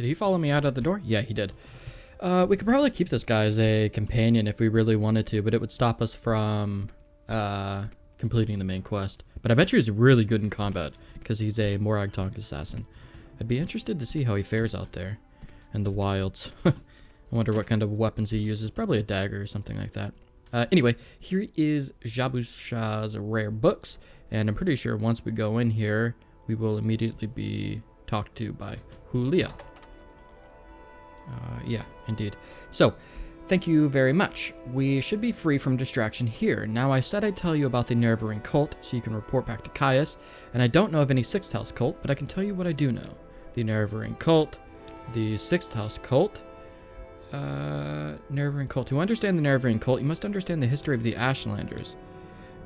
Did he follow me out of the door? Yeah, he did. We could probably keep this guy as a companion if we really wanted to, but it would stop us from completing the main quest. But I bet you he's really good in combat, because he's a Morag Tonk assassin. I'd be interested to see how he fares out there in the wilds. I wonder what kind of weapons he uses. Probably a dagger or something like that. Anyway, here is Jabusha's rare books, and I'm pretty sure once we go in here, we will immediately be talked to by Julia. Yeah, indeed. So, thank you very much. We should be free from distraction here. Now, I said I'd tell you about the Nervaring cult, so you can report back to Caius, and I don't know of any Sixth House cult, but I can tell you what I do know. The Nervaring cult, the Sixth House cult, Nervaring cult. To understand the Nervaring cult, you must understand the history of the Ashlanders.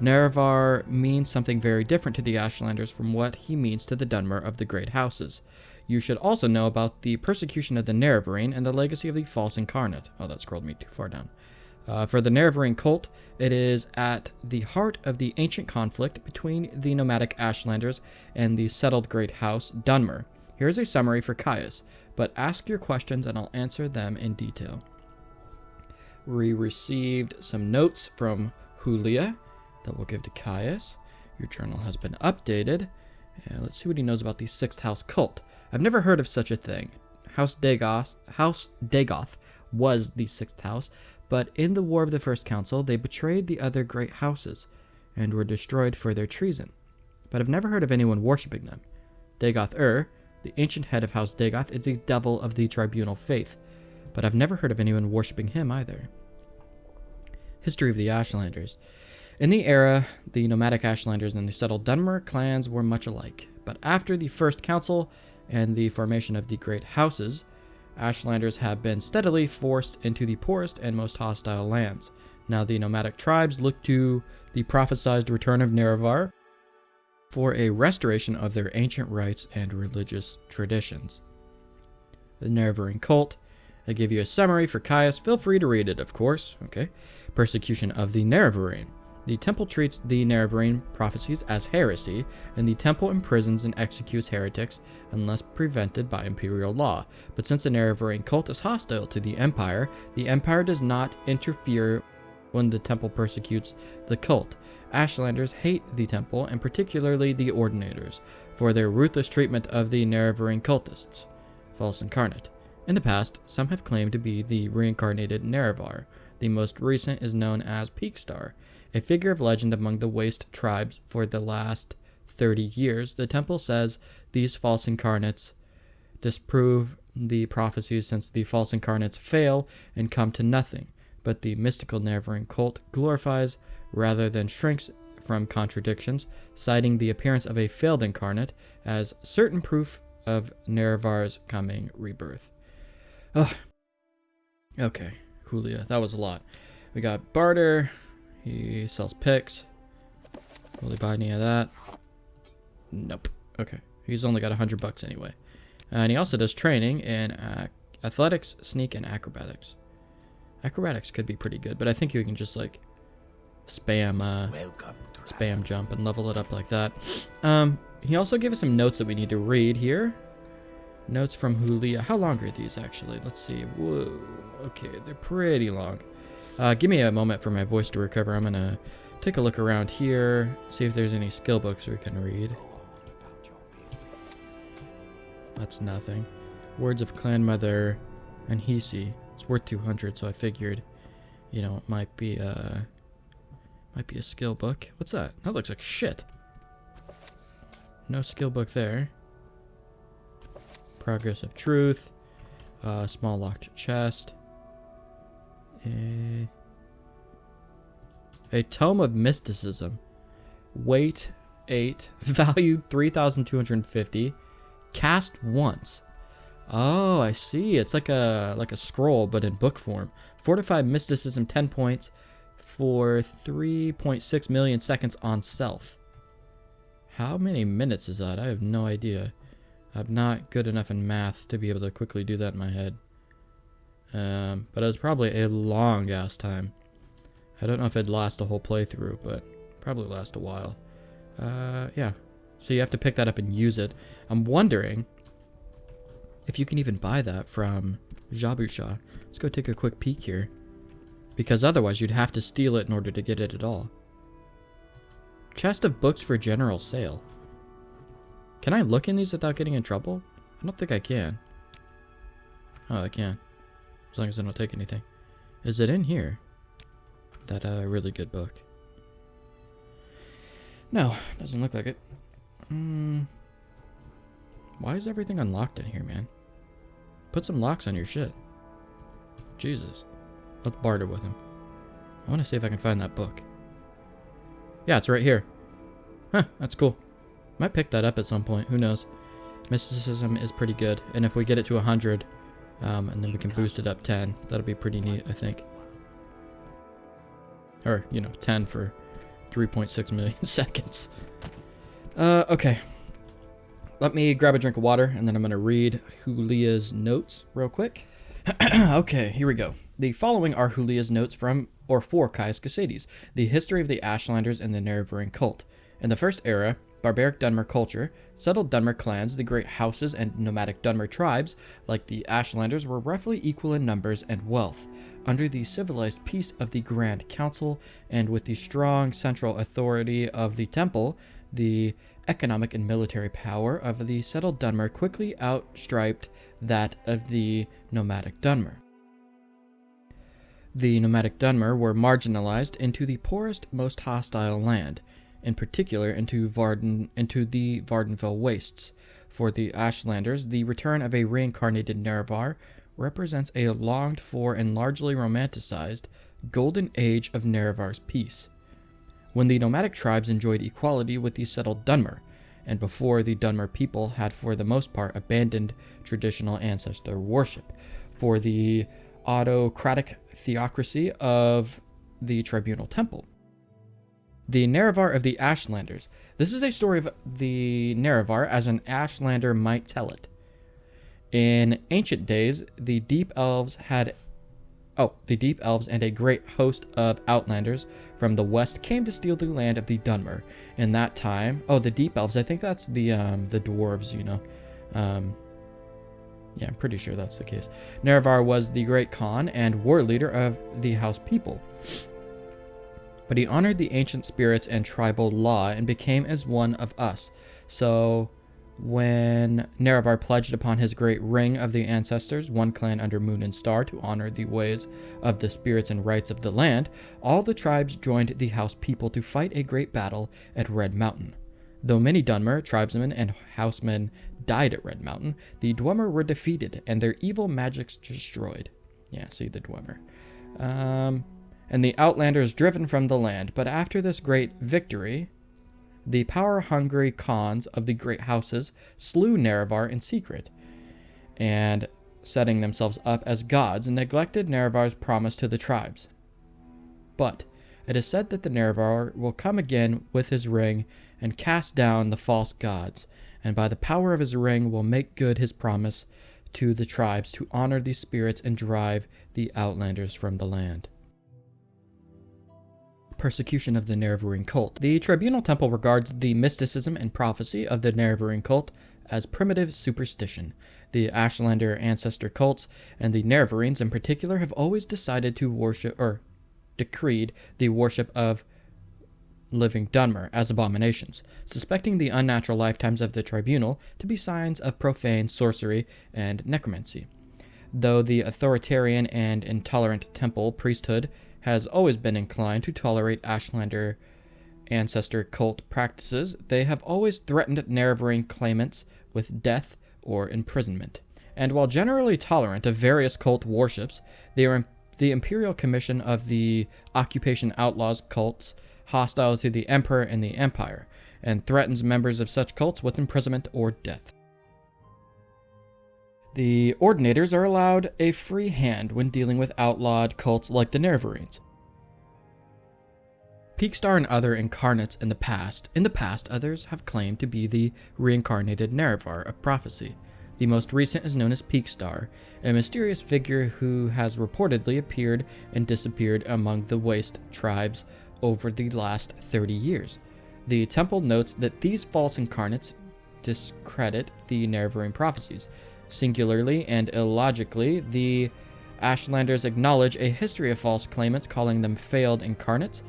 Nerevar means something very different to the Ashlanders from what he means to the Dunmer of the Great Houses. You should also know about the persecution of the Nerevarine and the legacy of the False Incarnate. Oh, that scrolled me too far down. For the Nerevarine cult, it is at the heart of the ancient conflict between the nomadic Ashlanders and the settled Great House, Dunmer. Here's a summary for Caius, but ask your questions and I'll answer them in detail. We received some notes from Julia that we'll give to Caius. Your journal has been updated. Let's see what he knows about the Sixth House cult. I've never heard of such a thing. House Dagoth was the Sixth House, but in the War of the First Council, they betrayed the other great houses and were destroyed for their treason. But I've never heard of anyone worshipping them. Dagoth the ancient head of House Dagoth, is the devil of the tribunal faith, but I've never heard of anyone worshipping him either. History of the Ashlanders. In the era, the nomadic Ashlanders and the settled Dunmer clans were much alike, but after the First Council and the formation of the Great Houses, Ashlanders have been steadily forced into the poorest and most hostile lands. Now the nomadic tribes look to the prophesied return of Nerevar for a restoration of their ancient rites and religious traditions. The Nerevarine cult. I give you a summary for Caius. Feel free to read it, of course. Okay. Persecution of the Nerevarine. The temple treats the Nerevarine prophecies as heresy, and the temple imprisons and executes heretics unless prevented by imperial law. But since the Nerevarine cult is hostile to the Empire does not interfere when the temple persecutes the cult. Ashlanders hate the temple, and particularly the Ordinators, for their ruthless treatment of the Nerevarine cultists. False Incarnate. In the past, some have claimed to be the reincarnated Nerevar. The most recent is known as Peakstar, a figure of legend among the Waste tribes for the last 30 years. The temple says these false incarnates disprove the prophecies since the false incarnates fail and come to nothing, but the mystical Nerevarine cult glorifies rather than shrinks from contradictions, citing the appearance of a failed incarnate as certain proof of Nerevar's coming rebirth. Ugh. Okay, Julia, that was a lot. We got barter. He sells picks. Will he buy any of that? Nope. Okay. He's only got $100 anyway. And he also does training in athletics, sneak, and acrobatics. Acrobatics could be pretty good, but I think you can just like spam jump and level it up like that. He also gave us some notes that we need to read here. Notes from Julia. How long are these actually? Let's see. Whoa. Okay, they're pretty long. Give me a moment for my voice to recover. I'm going to take a look around here, see if there's any skill books we can read. That's nothing. Words of Clan Mother and Hisi. It's worth 200, so I figured, you know, it might be a skill book. What's that? That looks like shit. No skill book there. Progress of Truth. Small locked chest. A Tome of Mysticism. Weight 8. Value 3,250. Cast once. Oh, I see. It's like a scroll, but in book form. Fortified Mysticism 10 points for 3.6 million seconds on self. How many minutes is that? I have no idea. I'm not good enough in math to be able to quickly do that in my head. But it was probably a long ass time. I don't know if it'd last a whole playthrough, but probably last a while. Yeah. So you have to pick that up and use it. I'm wondering If you can even buy that from Jabusha. Let's go take a quick peek here. Because otherwise you'd have to steal it in order to get it at all. Chest of books for general sale. Can I look in these without getting in trouble? I don't think I can. Oh, I can. As long as I don't take anything. Is it in here? That really good book. No, doesn't look like it. Why is everything unlocked in here, man? Put some locks on your shit. Jesus. Let's barter with him. I want to see if I can find that book. Yeah, it's right here. Huh, that's cool. Might pick that up at some point. Who knows? Mysticism is pretty good. And if we get it to 100, and then we can boost it up 10, that'll be pretty neat, I think. Or, 10 for 3.6 million seconds. Okay. Let me grab a drink of water, and then I'm going to read Julia's notes real quick. Okay, here we go. The following are Julia's notes for Caius Casades, the history of the Ashlanders and the Nerevarine cult. In the first era, barbaric Dunmer culture, settled Dunmer clans, the great houses and nomadic Dunmer tribes, like the Ashlanders, were roughly equal in numbers and wealth. Under the civilized peace of the Grand Council, and with the strong central authority of the Temple, the economic and military power of the settled Dunmer quickly outstriped that of the nomadic Dunmer. The nomadic Dunmer were marginalized into the poorest, most hostile land, in particular into the Vardenfell wastes. For the Ashlanders, the return of a reincarnated Nerevar represents a longed-for and largely romanticized golden age of Nerevar's peace, when the nomadic tribes enjoyed equality with the settled Dunmer, and before the Dunmer people had for the most part abandoned traditional ancestor worship for the autocratic theocracy of the tribunal temple. The Nerevar of the Ashlanders. This is a story of the Nerevar as an Ashlander might tell it. In ancient days, the Deep Elves and a great host of Outlanders from the west came to steal the land of the Dunmer. In that time, the Deep Elves, I think that's the dwarves, yeah, I'm pretty sure that's the case. Nerevar was the great Khan and war leader of the House people. But he honored the ancient spirits and tribal law and became as one of us. So when Nerevar pledged upon his great ring of the ancestors, one clan under Moon and Star, to honor the ways of the spirits and rights of the land, all the tribes joined the House people to fight a great battle at Red Mountain. Though many Dunmer, tribesmen, and housemen died at Red Mountain, the Dwemer were defeated and their evil magics destroyed. Yeah, see the Dwemer. And the Outlanders driven from the land. But after this great victory, the power-hungry Khans of the great houses slew Nerevar in secret, and setting themselves up as gods, neglected Nerevar's promise to the tribes. But it is said that the Nerevar will come again with his ring and cast down the false gods, and by the power of his ring will make good his promise to the tribes to honor these spirits and drive the Outlanders from the land. Persecution of the Nerevarine cult. The Tribunal Temple regards the mysticism and prophecy of the Nerevarine cult as primitive superstition. The Ashlander ancestor cults, and the Nerevarines in particular, have always decided to worship, or decreed the worship of living Dunmer as abominations, suspecting the unnatural lifetimes of the tribunal to be signs of profane sorcery and necromancy. Though the authoritarian and intolerant temple priesthood has always been inclined to tolerate Ashlander ancestor cult practices, they have always threatened Nerevarine claimants with death or imprisonment. And while generally tolerant of various cult worships, they are the Imperial Commission of the Occupation Outlaws cults hostile to the Emperor and the Empire, and threatens members of such cults with imprisonment or death. The Ordinators are allowed a free hand when dealing with outlawed cults like the Nerevarines. Peakstar and other incarnates in the past, others have claimed to be the reincarnated Nerevar of prophecy. The most recent is known as Peakstar, a mysterious figure who has reportedly appeared and disappeared among the Waste tribes over the last 30 years. The temple notes that these false incarnates discredit the Nerevarine prophecies, Singularly and illogically, the Ashlanders acknowledge a history of false claimants, calling them failed incarnates,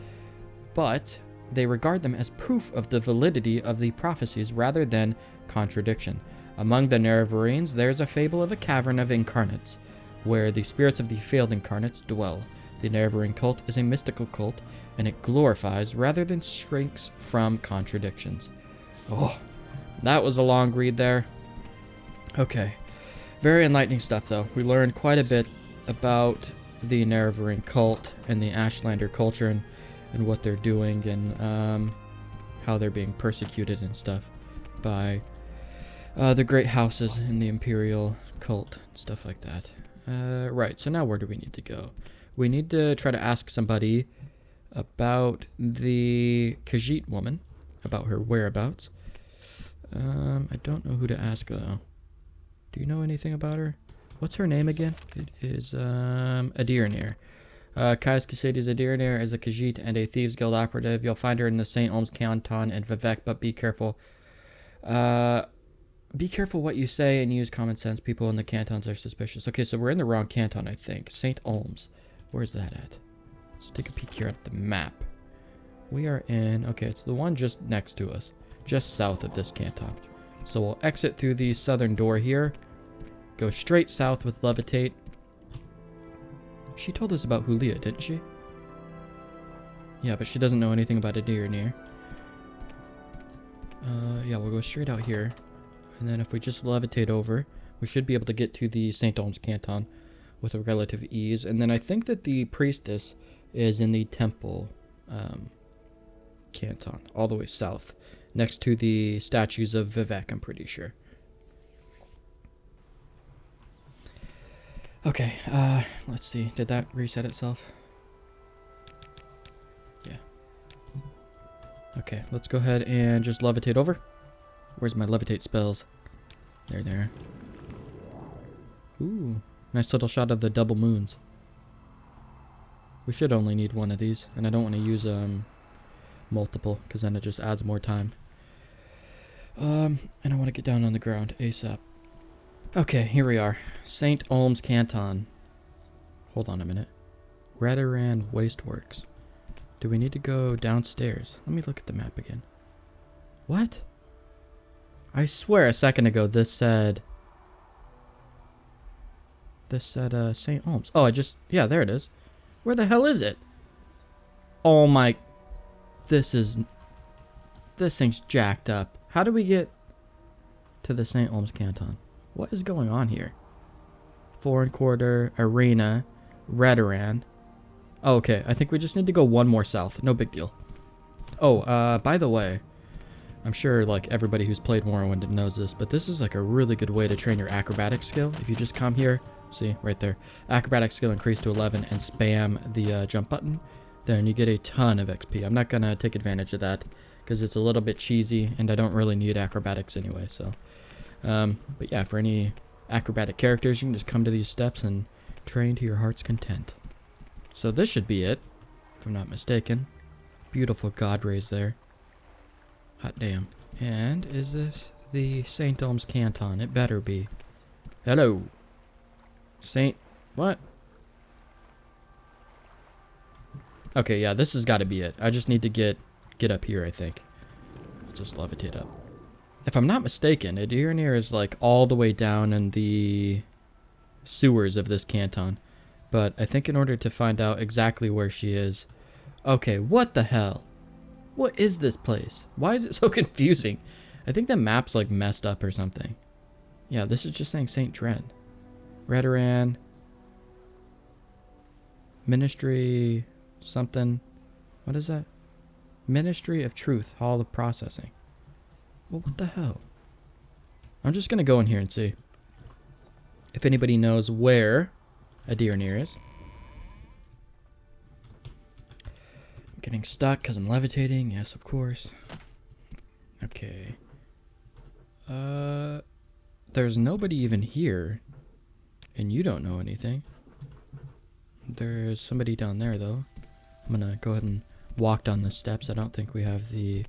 but they regard them as proof of the validity of the prophecies rather than contradiction. Among the Nerevarines, there's a fable of a cavern of incarnates, where the spirits of the failed incarnates dwell. The Nerevarine cult is a mystical cult, and it glorifies rather than shrinks from contradictions. Oh, that was a long read there. Okay. Very enlightening stuff, though. We learned quite a bit about the Nerevarine cult and the Ashlander culture and what they're doing and how they're being persecuted and stuff by the great houses in the Imperial cult, stuff like that. Right, so now where do we need to go? We need to try to ask somebody about the Khajiit woman, about her whereabouts. I don't know who to ask, though. Do you know anything about her? What's her name again? It is Adirnir. Caius Casades Adirnir is a Khajiit and a Thieves Guild operative. You'll find her in the St. Olms Canton and Vivec, but be careful. Be careful what you say and use common sense. People in the cantons are suspicious. Okay, so we're in the wrong canton, I think. St. Olms. Where's that at? Let's take a peek here at the map. We are in... Okay, it's the one just next to us. Just south of this canton. So we'll exit through the southern door here. Go straight south with Levitate. She told us about Hulia, didn't she? Yeah, but she doesn't know anything about Adirnir. Yeah, we'll go straight out here. And then if we just levitate over, we should be able to get to the St. Olms Canton with a relative ease. And then I think that the priestess is in the temple canton, all the way south, next to the statues of Vivec, I'm pretty sure. Okay, let's see. Did that reset itself? Yeah. Okay, let's go ahead and just levitate over. Where's my levitate spells? There. Ooh, nice little shot of the double moons. We should only need one of these, and I don't want to use multiple, because then it just adds more time. And I want to get down on the ground ASAP. Okay, here we are. St. Olms Canton. Hold on a minute. Radaran Wasteworks. Do we need to go downstairs? Let me look at the map again. What? I swear a second ago this said St. Olms. Oh, yeah, there it is. Where the hell is it? Oh my, this thing's jacked up. How do we get to the St. Olms Canton? What is going on here? Foreign Quarter, Arena, Radaran. Oh, okay, I think we just need to go one more south. No big deal. Oh, by the way, I'm sure like everybody who's played Morrowind knows this, but this is like a really good way to train your acrobatic skill. If you just come here, see right there, acrobatic skill increased to 11 and spam the jump button, then you get a ton of XP. I'm not gonna take advantage of that because it's a little bit cheesy and I don't really need acrobatics anyway. So, but yeah, for any acrobatic characters, you can just come to these steps and train to your heart's content. So this should be it, if I'm not mistaken. Beautiful god rays there. Hot damn. And is this the St. Olms Canton? It better be. Hello. What? Okay, yeah, this has got to be it. I just need to get up here, I think. Just levitate up. If I'm not mistaken, Adirnir is like all the way down in the sewers of this canton. But I think in order to find out exactly where she is... Okay, what the hell? What is this place? Why is it so confusing? I think the map's like messed up or something. Yeah, this is just saying St. Dren. Radaran. Ministry... something. What is that? Ministry of Truth, Hall of Processing. Well, what the hell? I'm just gonna go in here and see if anybody knows where Adirnir is. I'm getting stuck because I'm levitating. Yes, of course. Okay. There's nobody even here, and you don't know anything. There's somebody down there, though. I'm gonna go ahead and walk down the steps. I don't think we have the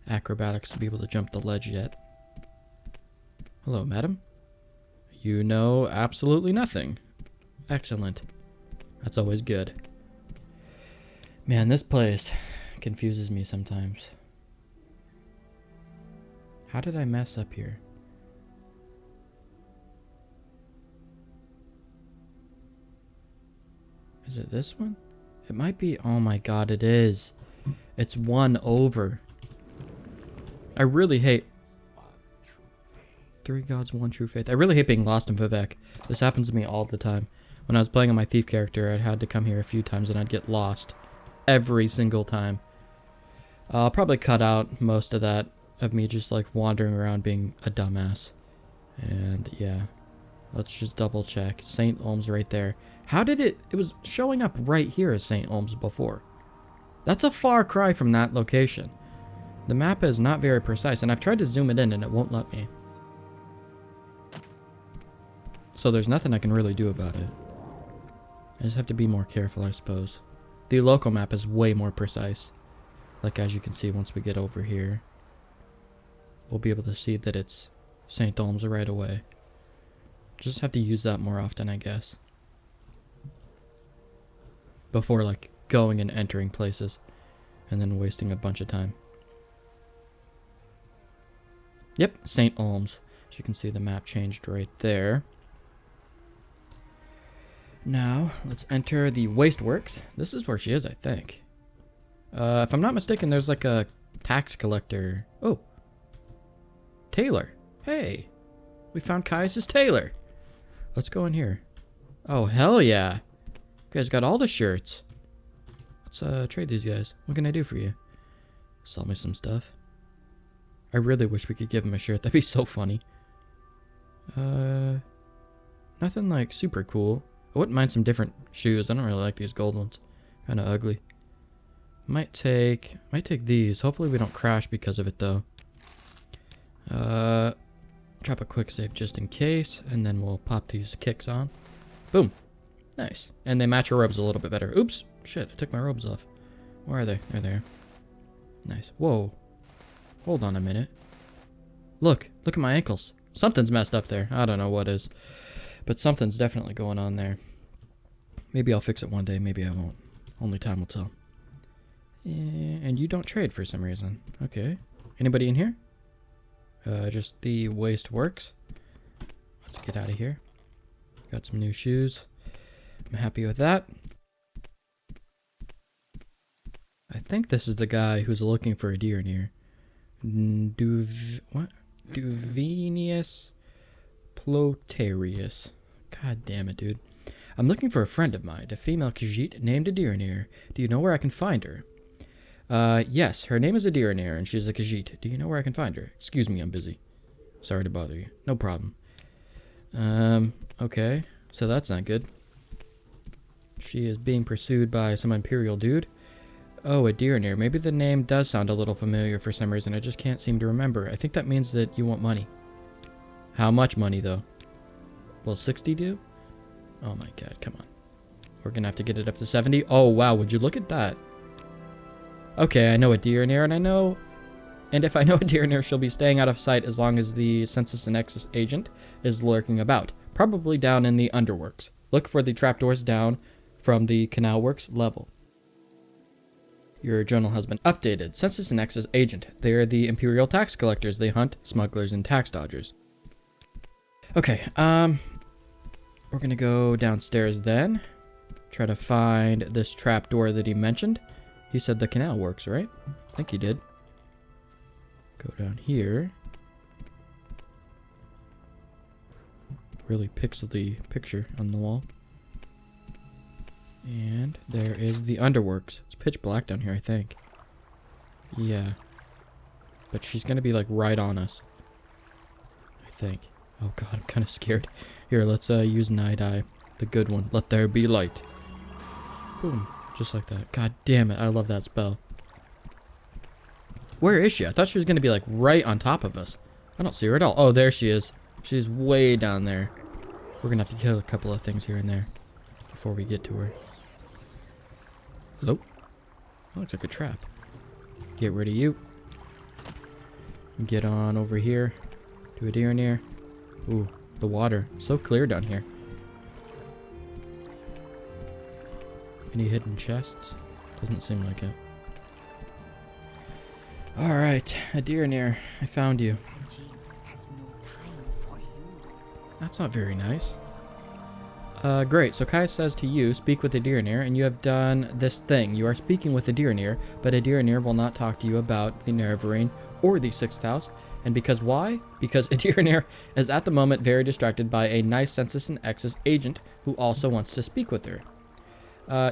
acrobatics to be able to jump the ledge yet. Hello, madam. You know absolutely nothing. Excellent. That's always good. Man, this place confuses me sometimes. How did I mess up here? Is it this one? It might be. Oh my god, it is. It's one over. I really hate... 3 gods, 1 true faith. I really hate being lost in Vivec. This happens to me all the time. When I was playing on my thief character, I had to come here a few times and I'd get lost. Every single time. I'll probably cut out most of that, of me just like wandering around being a dumbass. And yeah, let's just double check. St. Olm's right there. How did it was showing up right here as St. Olm's before. That's a far cry from that location. The map is not very precise, and I've tried to zoom it in and it won't let me. So there's nothing I can really do about it. I just have to be more careful, I suppose. The local map is way more precise. Like, as you can see, once we get over here, we'll be able to see that it's St. Olm's right away. Just have to use that more often, I guess. Before, like, going and entering places and then wasting a bunch of time. Yep, St. Olm's. As you can see, the map changed right there. Now, let's enter the Wasteworks. This is where she is, I think. If I'm not mistaken, there's like a tax collector. Oh. Taylor. Hey. We found Caius's tailor. Let's go in here. Oh, hell yeah. You guys got all the shirts. Let's trade these guys. What can I do for you? Sell me some stuff. I really wish we could give him a shirt. That'd be so funny. Nothing like super cool. I wouldn't mind some different shoes. I don't really like these gold ones. Kind of ugly. Might take these. Hopefully we don't crash because of it though. Drop a quick save just in case, and then we'll pop these kicks on. Boom. Nice. And they match our robes a little bit better. Oops. Shit, I took my robes off. Where are they? They're there. Nice. Whoa. Hold on a minute. Look at my ankles. Something's messed up there. I don't know what is. But something's definitely going on there. Maybe I'll fix it one day. Maybe I won't. Only time will tell. And you don't trade for some reason. Okay. Anybody in here? Just the Wasteworks. Let's get out of here. Got some new shoes. I'm happy with that. I think this is the guy who's looking for a deer near. What? Duvenius Plotarius. God damn it, dude. I'm looking for a friend of mine, a female Khajiit named Adirnir. Do you know where I can find her? Yes, her name is Adirnir, and she's a Khajiit. Do you know where I can find her? Excuse me, I'm busy. Sorry to bother you. No problem. Okay. So that's not good. She is being pursued by some Imperial dude. Oh, Adirnir. Maybe the name does sound a little familiar for some reason. I just can't seem to remember. I think that means that you want money. How much money, though? Will 60 do? Oh my god, come on. We're gonna have to get it up to 70. Oh, wow, would you look at that? Okay, I know Adirnir, and if I know Adirnir, she'll be staying out of sight as long as the Census and Nexus agent is lurking about. Probably down in the Underworks. Look for the trapdoors down from the Canal Works level. Your journal has been updated. Census and Nexus agent. They are the Imperial tax collectors. They hunt smugglers and tax dodgers. Okay, we're gonna go downstairs then. Try to find this trapdoor that he mentioned. He said the Canal Works, right? I think he did. Go down here. Really pixely picture on the wall. And there is the Underworks. It's pitch black down here, I think. Yeah. But she's gonna be like right on us. I think. Oh god, I'm kind of scared. Here, let's use Night Eye. The good one. Let there be light. Boom. Just like that. God damn it, I love that spell. Where is she? I thought she was gonna be like right on top of us. I don't see her at all. Oh, there she is. She's way down there. We're gonna have to kill a couple of things here and there before we get to her. Hello? That looks like a trap. Get rid of you. Get on over here to Adirnir. Ooh, The water. So clear down here. Any hidden chests? Doesn't seem like it. Alright, a deer near. I found you. That's not very nice. Great. So Kai says to you, speak with the Deernir, and you have done this thing. You are speaking with the Deernir, but a Deernir will not talk to you about the Nerevarine or the 6th house. And because why? Because a Deernir is at the moment very distracted by a nice Census and Exes agent who also wants to speak with her.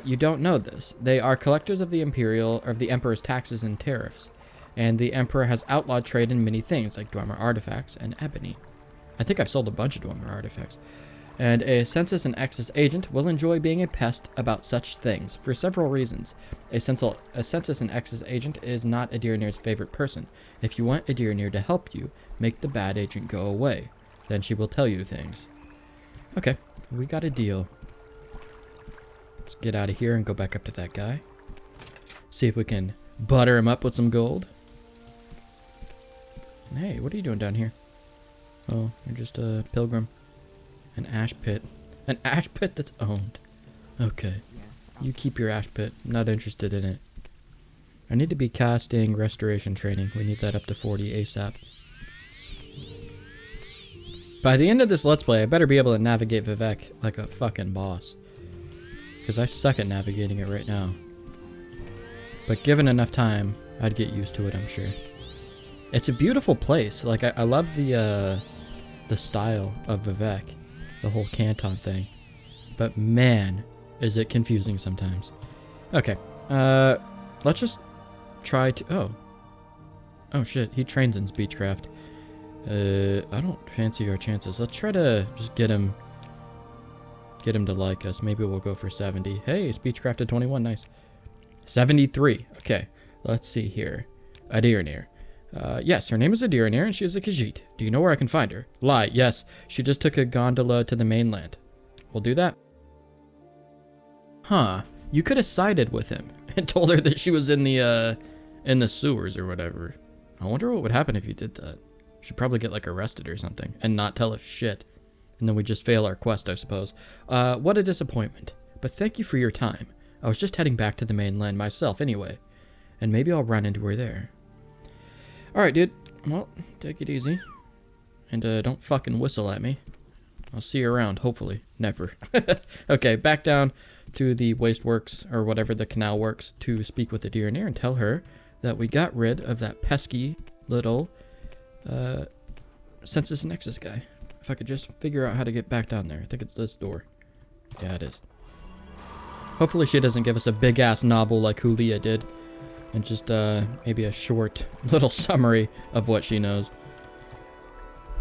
You don't know this. They are collectors of the Emperor's taxes and tariffs. And the Emperor has outlawed trade in many things, like Dwemer artifacts and ebony. I think I've sold a bunch of Dwemer artifacts. And a Census and Exes agent will enjoy being a pest about such things, for several reasons. A Census and Exes agent is not a Deernir's favorite person. If you want a Deernir to help you, make the bad agent go away. Then she will tell you things. Okay, we got a deal. Let's get out of here and go back up to that guy. See if we can butter him up with some gold. Hey, what are you doing down here? Oh, you're just a pilgrim. An ash pit. An ash pit that's owned. Okay. You keep your ash pit. I'm not interested in it. I need to be casting restoration training. We need that up to 40 ASAP. By the end of this Let's Play, I better be able to navigate Vivec like a fucking boss. Because I suck at navigating it right now. But given enough time, I'd get used to it, I'm sure. It's a beautiful place. Like, I love the style of Vivec. The whole canton thing. But man, is it confusing sometimes. Okay. Let's just try to... Oh shit, he trains in Speechcraft. I don't fancy our chances. Let's try to just get him to like us. Maybe we'll go for 70. Hey, Speechcraft at 21, nice. 73. Okay, let's see here. Adirnir. Yes, her name is Adirnir, and she is a Khajiit. Do you know where I can find her? Lie, yes. She just took a gondola to the mainland. We'll do that. Huh. You could have sided with him and told her that she was in the sewers or whatever. I wonder what would happen if you did that. She'd probably get, like, arrested or something and not tell us shit. And then we just fail our quest, I suppose. What a disappointment. But thank you for your time. I was just heading back to the mainland myself anyway. And maybe I'll run into her there. Alright, dude. Well, take it easy. And don't fucking whistle at me. I'll see you around, hopefully. Never. Okay, back down to the wasteworks, or whatever the canal works, to speak with the Deernir and tell her that we got rid of that pesky little Census and Exes guy. If I could just figure out how to get back down there. I think it's this door. Yeah, it is. Hopefully she doesn't give us a big-ass novel like Hulia did. And just maybe a short little summary of what she knows.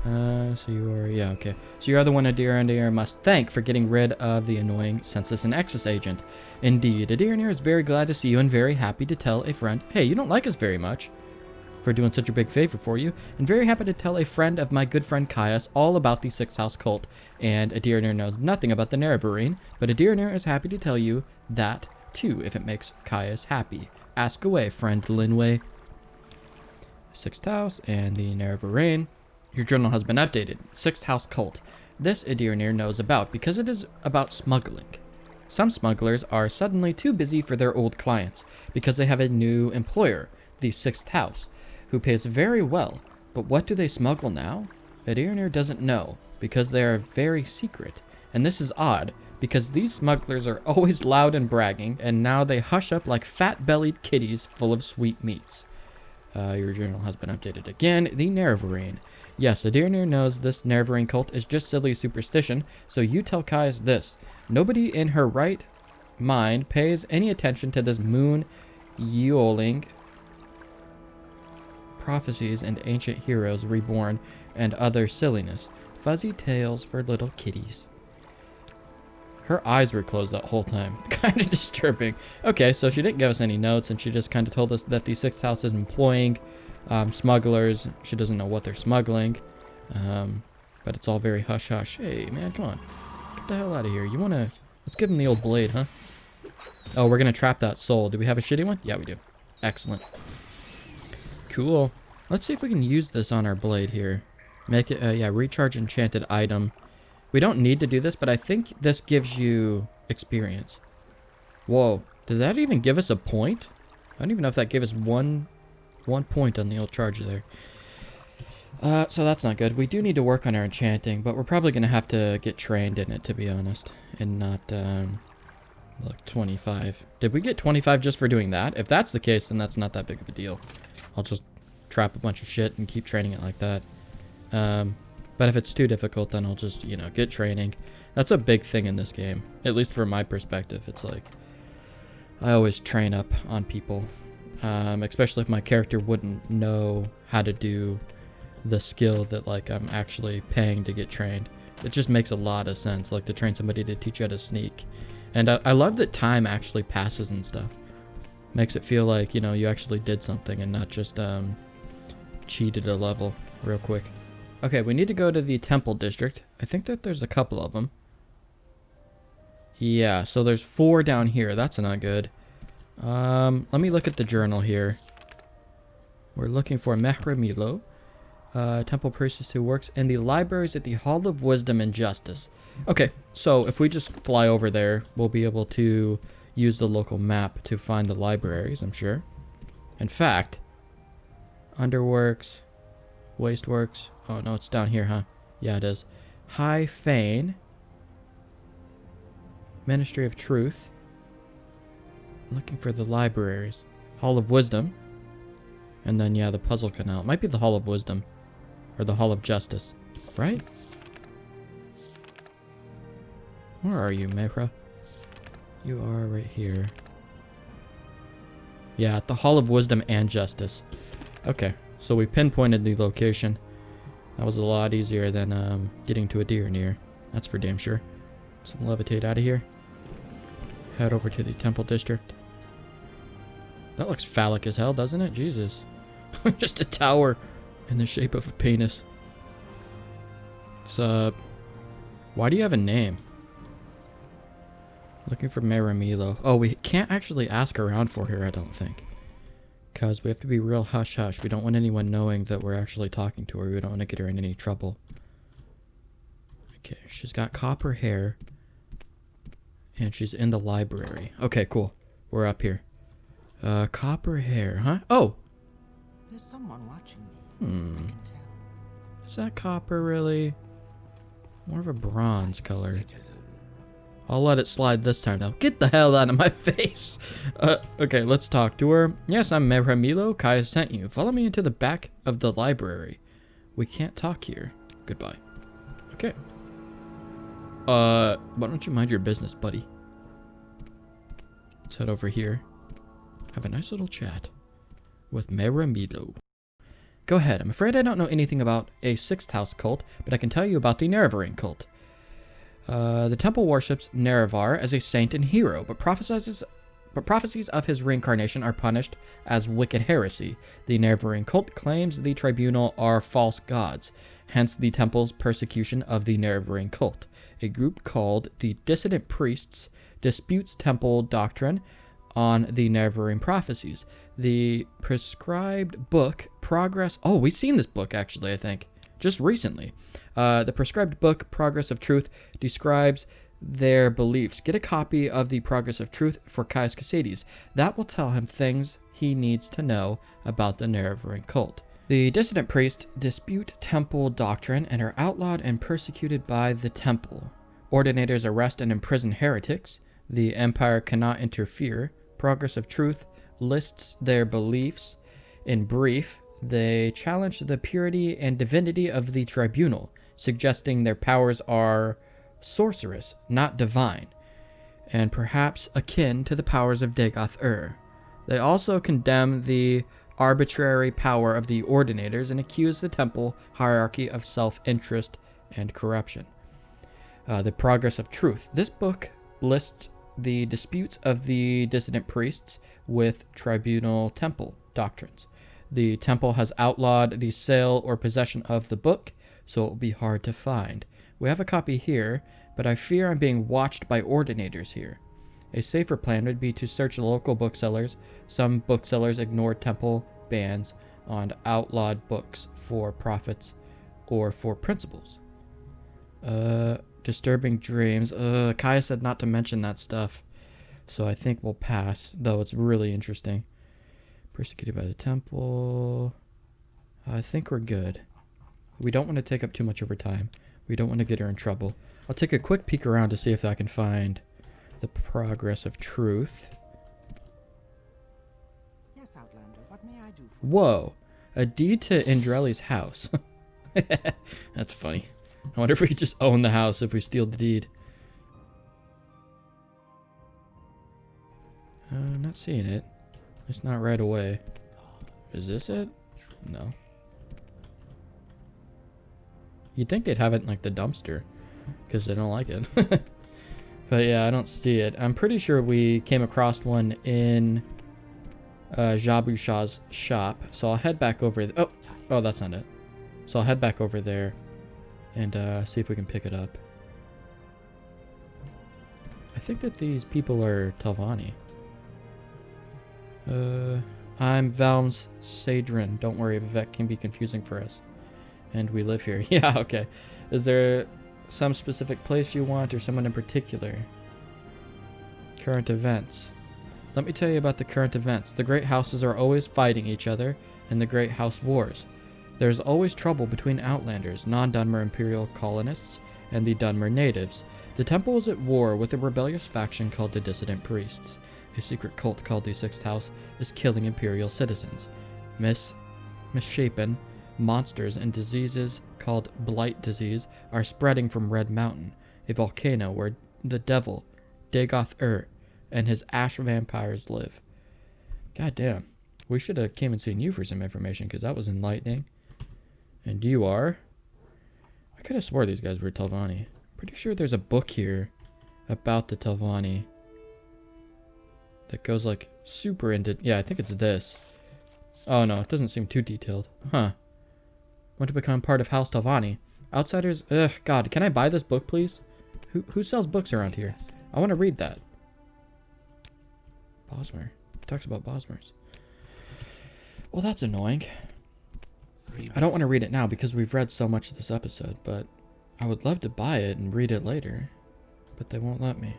So you are, yeah, okay. So you are the one Adirnir must thank for getting rid of the annoying Census and Exes agent. Indeed, Adirnir is very glad to see you and very happy to tell a friend, hey, you don't like us very much for doing such a big favor for you, and very happy to tell a friend of my good friend Caius all about the 6th house cult. And Adirnir knows nothing about the Nerevarine, but Adirnir is happy to tell you that too, if it makes Caius happy. Ask away, friend Linway. 6th house and the Nerevarine. Your journal has been updated. 6th house cult. This Adirnir knows about because it is about smuggling. Some smugglers are suddenly too busy for their old clients because they have a new employer, the 6th house, who pays very well. But what do they smuggle now? Adirnir doesn't know because they are very secret. And this is odd, because these smugglers are always loud and bragging, and now they hush up like fat-bellied kitties full of sweet meats. Your journal has been updated again. The Nerevarine. Yes, Adirnir knows this Nerevarine cult is just silly superstition, so you tell Caius this. Nobody in her right mind pays any attention to this moon yoling prophecies and ancient heroes reborn and other silliness. Fuzzy tales for little kitties. Her eyes were closed that whole time. Kind of disturbing. Okay, so she didn't give us any notes, and she just kind of told us that the 6th house is employing smugglers. She doesn't know what they're smuggling. But it's all very hush-hush. Hey, man, come on. Get the hell out of here. You want to... Let's give him the old blade, huh? Oh, we're going to trap that soul. Do we have a shitty one? Yeah, we do. Excellent. Cool. Let's see if we can use this on our blade here. Make it, yeah, recharge enchanted item. We don't need to do this, but I think this gives you experience. Whoa, did that even give us a point? I don't even know if that gave us one point on the old charge there. So that's not good. We do need to work on our enchanting, but we're probably going to have to get trained in it, to be honest. And not, look, 25. Did we get 25 just for doing that? If that's the case, then that's not that big of a deal. I'll just trap a bunch of shit and keep training it like that. But if it's too difficult, then I'll just, you know, get training. That's a big thing in this game, at least from my perspective. It's like, I always train up on people, especially if my character wouldn't know how to do the skill that, like, I'm actually paying to get trained. It just makes a lot of sense, like, to train somebody to teach you how to sneak. And I love that time actually passes and stuff. Makes it feel like, you know, you actually did something and not just cheated a level real quick. Okay, we need to go to the Temple District. I think that there's a couple of them. Yeah, so there's 4 down here. That's not good. Let me look at the journal here. We're looking for Mehra Milo, Temple Priestess who works in the libraries at the Hall of Wisdom and Justice. Okay, so if we just fly over there, we'll be able to use the local map to find the libraries, I'm sure. In fact, Underworks, Wasteworks. Oh, no, it's down here, huh? Yeah, it is. High Fane. Ministry of Truth. I'm looking for the libraries. Hall of Wisdom. And then, yeah, the Puzzle Canal. It might be the Hall of Wisdom. Or the Hall of Justice. Right? Where are you, Mehra? You are right here. Yeah, at the Hall of Wisdom and Justice. Okay, so we pinpointed the location. That was a lot easier than getting to a deer near. That's for damn sure. Let's levitate out of here. Head over to the Temple District. That looks phallic as hell, doesn't it? Jesus. Just a tower in the shape of a penis. It's, why do you have a name? Looking for Maramilo. Oh, we can't actually ask around for her, I don't think. Because we have to be real hush-hush. We don't want anyone knowing that we're actually talking to her. We don't want to get her in any trouble. Okay, she's got copper hair. And she's in the library. Okay, cool. We're up here. Copper hair, huh? Oh! There's someone watching me. I can tell. Is that copper, really? More of a bronze color. Citizen. I'll let it slide this time, though. Get the hell out of my face! Okay, let's talk to her. Yes, I'm Mehra Milo. Kai sent you. Follow me into the back of the library. We can't talk here. Goodbye. Okay. Why don't you mind your business, buddy? Let's head over here. Have a nice little chat with Mehra Milo. Go ahead. I'm afraid I don't know anything about a 6th house cult, but I can tell you about the Nerevarine cult. The temple worships Nerevar as a saint and hero, but prophecies of his reincarnation are punished as wicked heresy. The Nerevarine cult claims the tribunal are false gods, hence the temple's persecution of the Nerevarine cult. A group called the Dissident Priests disputes temple doctrine on the Nerevarine prophecies. The prescribed book, Progress... Oh, we've seen this book, actually, I think. Just recently. The prescribed book, Progress of Truth, describes their beliefs. Get a copy of the Progress of Truth for Caius Cassides. That will tell him things he needs to know about the Nerevarine cult. The dissident priests dispute temple doctrine and are outlawed and persecuted by the temple. Ordinators arrest and imprison heretics. The Empire cannot interfere. Progress of Truth lists their beliefs. In brief, they challenge the purity and divinity of the tribunal, suggesting their powers are sorcerous, not divine, and perhaps akin to the powers of Dagoth-Ur. They also condemn the arbitrary power of the Ordinators and accuse the temple hierarchy of self-interest and corruption. The Progress of Truth. This book lists the disputes of the dissident priests with tribunal temple doctrines. The temple has outlawed the sale or possession of the book, so it will be hard to find. We have a copy here, but I fear I'm being watched by Ordinators here. A safer plan would be to search local booksellers. Some booksellers ignore temple bans on outlawed books for profits or for principles. Disturbing dreams. Kaya said not to mention that stuff. So I think we'll pass, though it's really interesting. Persecuted by the temple. I think we're good. We don't want to take up too much of her time. We don't want to get her in trouble. I'll take a quick peek around to see if I can find the progress of truth. Yes, Outlander, what may I do for Whoa. A deed to Indreli's house. That's funny. I wonder if we could just own the house if we steal the deed. I'm not seeing it. It's not right away. Is this it? No. You'd think they'd have it in like the dumpster, because they don't like it. But yeah, I don't see it. I'm pretty sure we came across one in Jabu Shah's shop. So I'll head back over. Oh, that's not it. So I'll head back over there and see if we can pick it up. I think that these people are Telvanni. I'm Valm's Sadrin. Don't worry, Vivec can be confusing for us. And we live here. Yeah, okay. Is there some specific place you want or someone in particular? Current events. Let me tell you about the current events. The great houses are always fighting each other in the great house wars. There's always trouble between outlanders, non-Dunmer imperial colonists, and the Dunmer natives. The temple is at war with a rebellious faction called the Dissident Priests. A secret cult called the Sixth House is killing imperial citizens. Misshapen monsters and diseases called Blight Disease are spreading from Red Mountain, a volcano where the devil, Dagoth and his ash vampires live. God damn. We should have came and seen you for some information, because that was enlightening. And you are? I could have swore these guys were Telvanni. Pretty sure there's a book here about the Telvanni that goes like super into... Yeah, I think it's this. Oh no, it doesn't seem too detailed. Huh. Want to become part of House Telvanni. Outsiders... Ugh, God, can I buy this book, please? Who sells books around here? I want to read that. Bosmer. It talks about Bosmers. Well, that's annoying. I don't want to read it now because we've read so much this episode, but I would love to buy it and read it later. But they won't let me.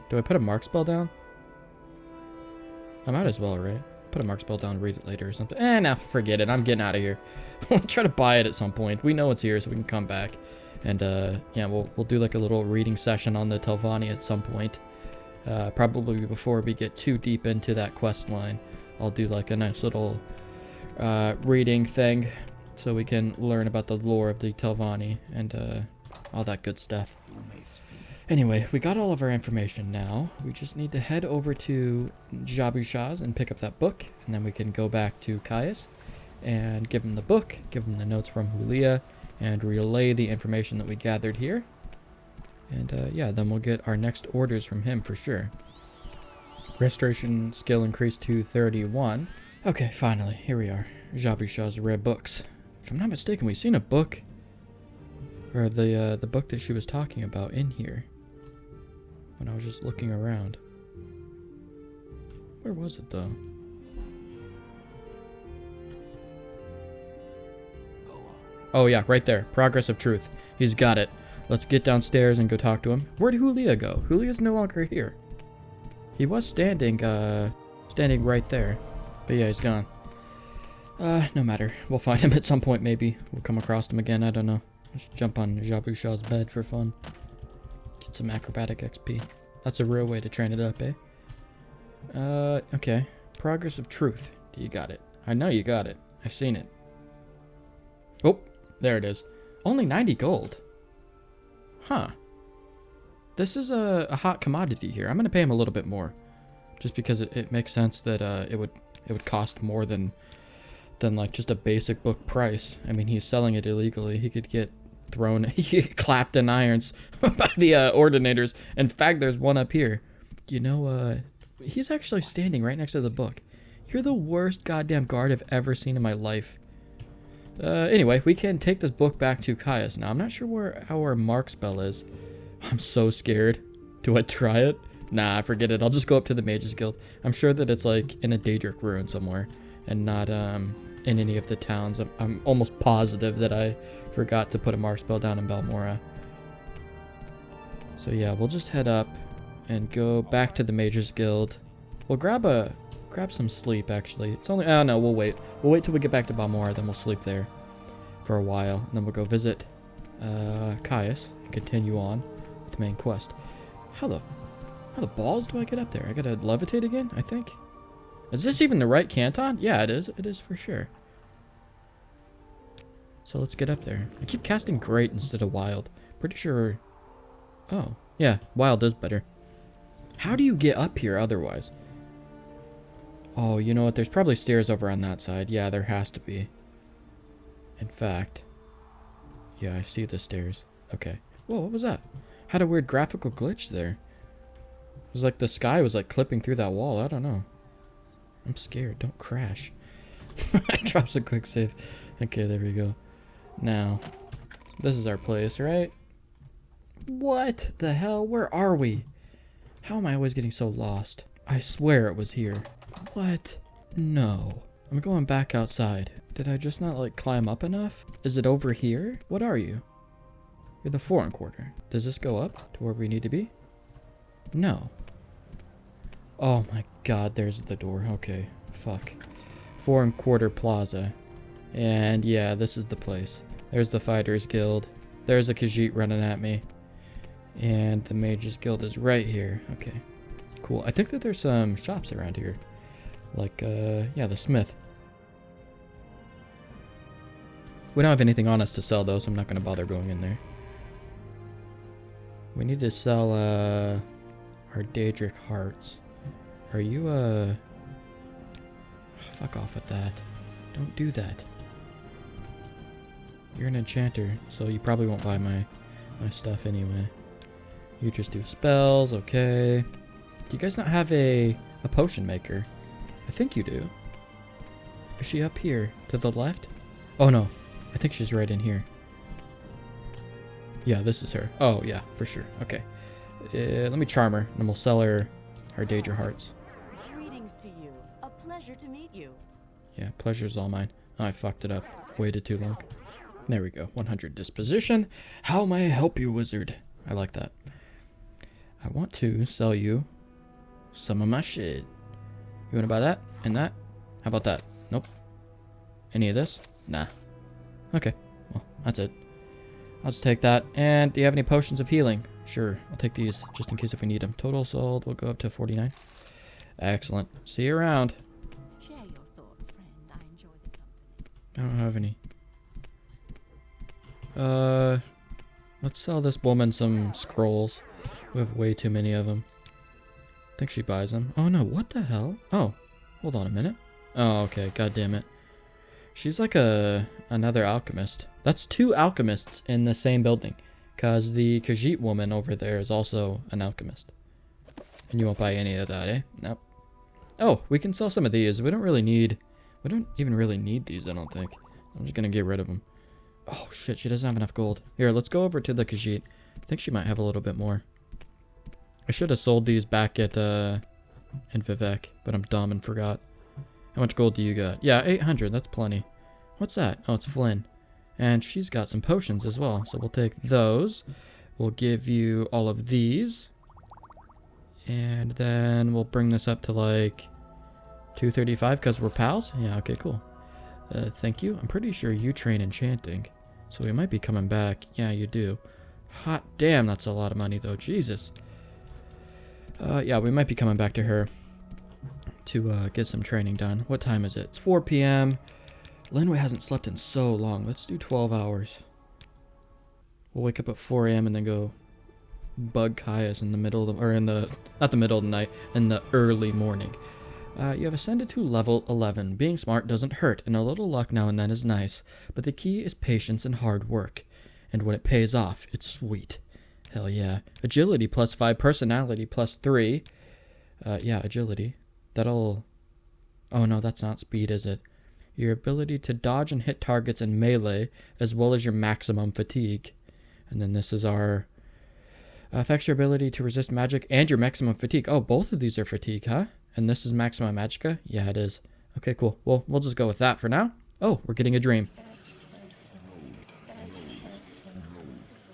Do I put a mark spell down? I might as well, right? Put a mark spell down and read it later or something. Nah, forget it. I'm getting out of here. We'll try to buy it at some point. We know it's here, so we can come back. And, yeah, we'll do like a little reading session on the Telvanni at some point. Probably before we get too deep into that quest line. I'll do like a nice little reading thing so we can learn about the lore of the Telvanni and all that good stuff. Anyway, we got all of our information now. We just need to head over to Jabu Shah's and pick up that book, and then we can go back to Caius and give him the book, give him the notes from Julia, and relay the information that we gathered here. And yeah, then we'll get our next orders from him for sure. Restoration skill increased to 31. Okay, finally, here we are. Jabu Shah's rare books. If I'm not mistaken, we've seen a book, or the book that she was talking about in here when I was just looking around. Where was it though? Oh yeah, right there. Progress of Truth. He's got it. Let's get downstairs and go talk to him. Where'd Julia go? Julia's no longer here. He was standing right there. But yeah, he's gone. No matter. We'll find him at some point maybe. We'll come across him again, I don't know. Let's jump on Jabu Shah's bed for fun. Get some acrobatic XP. That's a real way to train it up, eh? Okay. Progress of Truth. You got it. I know you got it. I've seen it. Oh, there it is. Only 90 gold. Huh. This is a hot commodity here. I'm going to pay him a little bit more. Just because it makes sense that it would cost more than like just a basic book price. I mean, he's selling it illegally. He could get thrown, clapped in irons by the ordinators. In fact, there's one up here. You know, he's actually standing right next to the book. You're the worst goddamn guard I've ever seen in my life. Anyway, we can take this book back to Caius now. I'm not sure where our mark spell is. I'm so scared. Do I try it? Nah, forget it. I'll just go up to the Mages Guild. I'm sure that it's like in a Daedric ruin somewhere and not in any of the towns. I'm almost positive that I forgot to put a mark spell down in Balmora. So yeah, we'll just head up and go back to the Mages Guild. We'll grab some sleep, actually. It's only... Oh, no, we'll wait. We'll wait till we get back to Balmora, then we'll sleep there for a while. And then we'll go visit Caius and continue on with the main quest. How the balls do I get up there? I gotta levitate again, I think. Is this even the right canton? Yeah, it is. It is for sure. So let's get up there. I keep casting Great instead of Wild. Pretty sure... Oh, yeah, Wild is better. How do you get up here otherwise? Oh, you know what? There's probably stairs over on that side. Yeah, there has to be. In fact... Yeah, I see the stairs. Okay. Whoa, what was that? Had a weird graphical glitch there. It was like the sky was like clipping through that wall. I don't know. I'm scared. Don't crash. I dropped a quick save. Okay, there we go. Now, this is our place, right? What the hell? Where are we? How am I always getting so lost? I swear it was here. What? No. I'm going back outside. Did I just not, like, climb up enough? Is it over here? What are you? You're the 4 1/4. Does this go up to where we need to be? No. Oh my god, there's the door. Okay, fuck. 4 1/4 Plaza. And yeah, this is the place. There's the Fighters Guild. There's a Khajiit running at me. And the Mages Guild is right here. Okay, cool. I think that there's some shops around here. Like, yeah, the Smith. We don't have anything on us to sell, though, so I'm not going to bother going in there. We need to sell, our Daedric Hearts. Are you, Fuck off with that. Don't do that. You're an enchanter, so you probably won't buy my stuff anyway. You just do spells, okay. Do you guys not have a potion maker? I think you do. Is she up here to the left? Oh no, I think she's right in here. Yeah, this is her. Oh yeah, for sure. Okay. Let me charm her, and we'll sell her Daedra Hearts. Greetings to you. A pleasure to meet you. Yeah, pleasure's all mine. Oh, I fucked it up. Waited too long. There we go. 100 disposition. How may I help you, wizard? I like that. I want to sell you some of my shit. You want to buy that and that? How about that? Nope. Any of this? Nah. Okay. Well, that's it. I'll just take that. And do you have any potions of healing? Sure. I'll take these just in case if we need them. Total sold will go up to 49. Excellent. See you around. Share your thoughts, friend. I enjoy the company. I don't have any. Let's sell this woman some scrolls. We have way too many of them. I think she buys them. Oh no, what the hell? Oh, hold on a minute. Oh, okay, god damn it. She's like another alchemist. That's 2 alchemists in the same building. Cause the Khajiit woman over there is also an alchemist. And you won't buy any of that, eh? Nope. Oh, we can sell some of these. We don't even really need these, I don't think. I'm just gonna get rid of them. Oh shit, she doesn't have enough gold. Here, let's go over to the Khajiit. I think she might have a little bit more. I should have sold these back at in Vivec, but I'm dumb and forgot. How much gold do you got? Yeah, 800, that's plenty. What's that? Oh, it's Flynn. And she's got some potions as well, so we'll take those. We'll give you all of these. And then we'll bring this up to like 235 because we're pals? Yeah, okay, cool. Thank you. I'm pretty sure you train enchanting, so we might be coming back. Yeah, you do. Hot damn, that's a lot of money though. Jesus. Yeah, we might be coming back to her to get some training done. What time is it? It's 4 p.m. Linway hasn't slept in so long. Let's do 12 hours. We'll wake up at 4 a.m. and then go bug Caius in the middle of the, or in the, not the middle of the night, in the early morning. You have ascended to level 11. Being smart doesn't hurt, and a little luck now and then is nice. But the key is patience and hard work. And when it pays off, it's sweet. Hell yeah. Agility +5, personality +3. Yeah, agility. That'll... Oh no, that's not speed, is it? Your ability to dodge and hit targets in melee, as well as your maximum fatigue. And then this is our... affects your ability to resist magic and your maximum fatigue. Oh, both of these are fatigue, huh? And this is maximum magicka? Yeah, it is. Okay, cool. Well, we'll just go with that for now. Oh, we're getting a dream.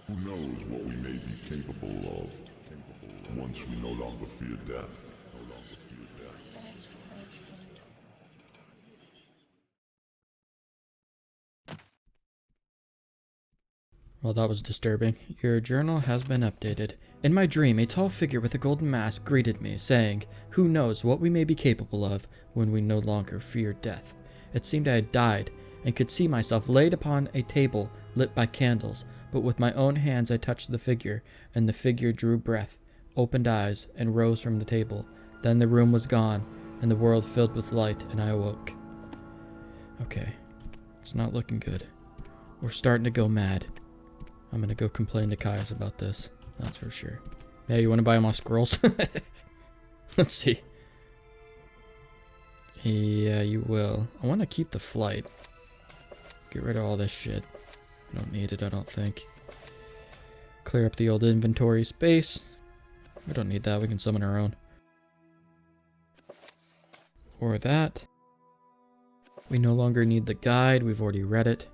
Who knows what we may be capable of once we no longer fear death. Well, that was disturbing. Your journal has been updated. In my dream, a tall figure with a golden mask greeted me, saying, "Who knows what we may be capable of when we no longer fear death." It seemed I had died, and could see myself laid upon a table lit by candles, but with my own hands I touched the figure, and the figure drew breath, opened eyes, and rose from the table. Then the room was gone, and the world filled with light, and I awoke. Okay, it's not looking good. We're starting to go mad. I'm gonna go complain to Caius about this. That's for sure. Yeah, you wanna buy my scrolls? Let's see. Yeah, you will. I wanna keep the flight. Get rid of all this shit. I don't need it, I don't think. Clear up the old inventory space. We don't need that, we can summon our own. Or that. We no longer need the guide, we've already read it.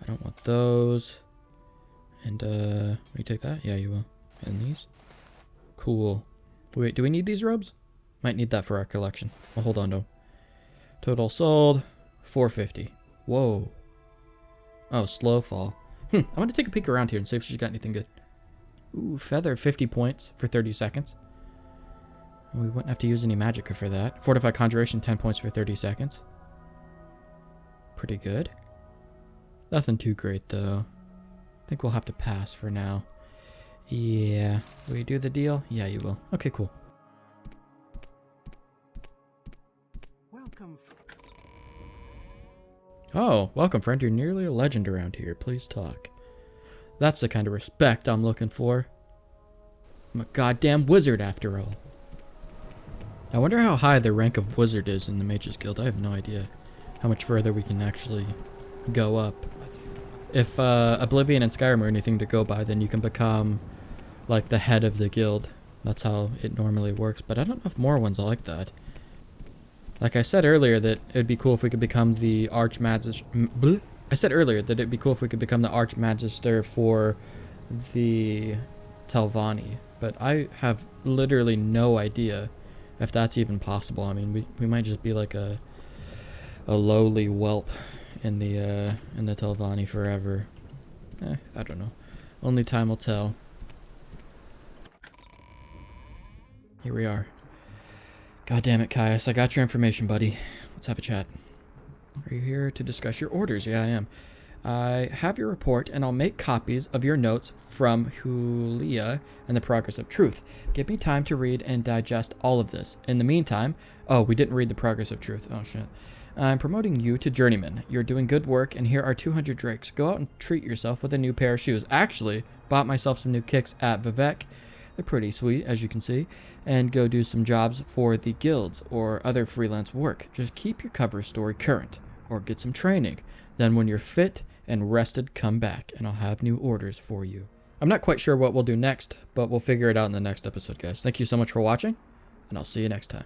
I don't want those. And, will you take that? Yeah, you will. And these? Cool. Wait, do we need these robes? Might need that for our collection. I'll hold on to them. Total sold, 450. Whoa. Oh, slow fall. I'm gonna take a peek around here and see if she's got anything good. Ooh, feather, 50 points for 30 seconds. We wouldn't have to use any magicka for that. Fortify conjuration, 10 points for 30 seconds. Pretty good. Nothing too great, though. I think we'll have to pass for now. Yeah. Will you do the deal? Yeah, you will. Okay, cool. Welcome. Oh, welcome, friend. You're nearly a legend around here. Please talk. That's the kind of respect I'm looking for. I'm a goddamn wizard, after all. I wonder how high the rank of wizard is in the Mages Guild. I have no idea how much further we can actually go up. If Oblivion and Skyrim are anything to go by, then you can become like the head of the guild. That's how it normally works, but I don't know if Morrowind's like that. Like I said earlier that it'd be cool if we could become the Archmagister. I said earlier that it'd be cool if we could become the Archmagister for the Telvanni, but I have literally no idea if that's even possible. I mean, we might just be like a lowly whelp in the Telvanni forever. I don't know. Only time will tell. Here we are. God damn it, Caius. I got your information, buddy. Let's have a chat. Are you here to discuss your orders? Yeah, I am. I have your report, and I'll make copies of your notes from Hulia and the Progress of Truth. Give me time to read and digest all of this. In the meantime... Oh, we didn't read the Progress of Truth. Oh, shit. I'm promoting you to Journeyman. You're doing good work, and here are 200 drakes. Go out and treat yourself with a new pair of shoes. Actually, bought myself some new kicks at Vivec. They're pretty sweet, as you can see. And go do some jobs for the guilds or other freelance work. Just keep your cover story current, or get some training. Then when you're fit and rested, come back, and I'll have new orders for you. I'm not quite sure what we'll do next, but we'll figure it out in the next episode, guys. Thank you so much for watching, and I'll see you next time.